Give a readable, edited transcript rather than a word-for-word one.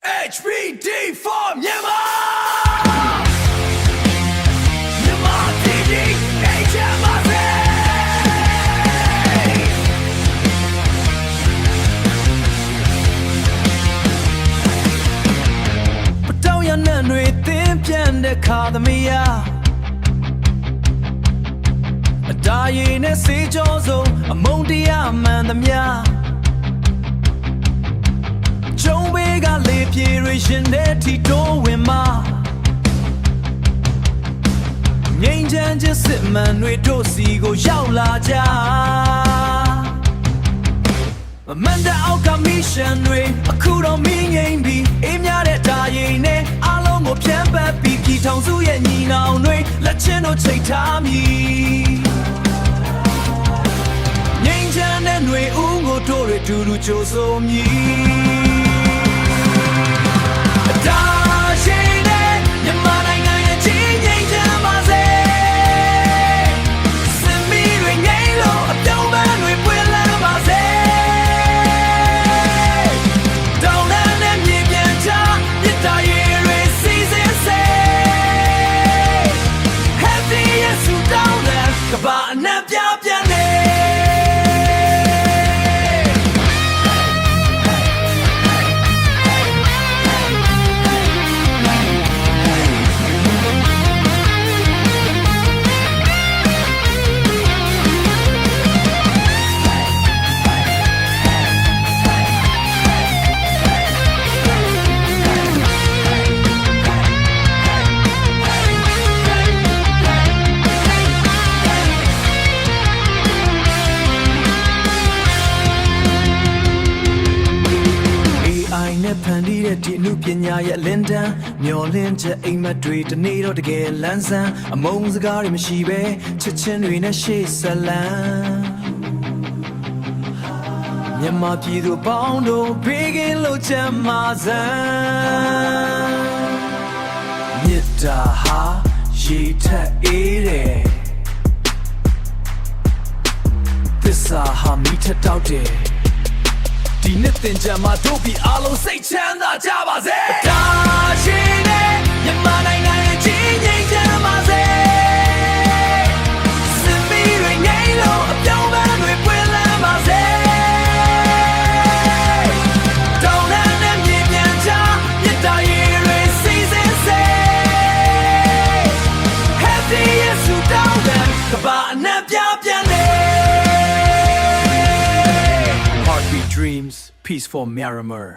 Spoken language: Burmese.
HBD for Myanmar! Myanmar TV, HMRC! ပတောင်ရနံ့တွေသင်ပြန်တဲ့ခါသမီးယာအတားရည်နဲ့စေးကြောဆုံးအမုန်းတရားမှန်သမျှကျုံးဘေးကလေပြေရရှင်တဲ့ထီတိုးဝင်မှာငိမ့်ချမ်းခြင်းစစ်မှန်တွေတို့စီကိုရောက်လာကြမန်တဲ့အောက်ကမီရှင်တွေအခုတော့မင်းငိမ့်ပြီးအေးများတဲ့တာရည်နဲ့အားလုံးကိုဖြန့်ပတ်ပြီးပြည်ထောင်စုရဲ့ညီနောင်တွေလက်ချင်းတို့ချိတ်ထားမည်ငိမ့်ချမ်းတဲ့ຫນွေဦးကိုတို့တွေတူတူကြိုးဆိုမည်ကဘာအနှံ့ပြပြန်နေဖန်တီးတဲ့ဒီအမှုပညာရဲ့လင်းတန်းမျောလင်းချက်အိမ်မက်တွေတနေ့တော့တကယ်လန်းဆန်းအမုန်းစကားတွေမရှိပဲချစ်ချင်းတွေနဲ့ရှေ့ဆက်လန်းမြန်မာပြည်သူပေါင်းတို့ဘေးကင်းလို့ချမ်းသာစမ်းမြစ်တာဟာရေထက်အေးတယ်သစ္စာဟာမိထက်တောက်တယ်ဒီနှစ်သင်ကြမှာတို့ပြည်အားလုံးစိတ်ချမ်းသာကြပါစေ။ဒါချင်းနဲ့မြန်မာနိုင်ငံရဲ့ကြီးငြိမ်ချမ်းပါစေ။စစ်မီးတွေငြိမ်းလို့အပြောင်းပန်းတွေပွင့်လန်းပါစေ။တောင်းတနဲ့မြေပြန်ချမြစ်တာရေတွေစီးစင်းစေ Happy yes to down them ကဘာအနှံ့ပြပြန်လေ Heartbeat Dreams Peace for Myanmar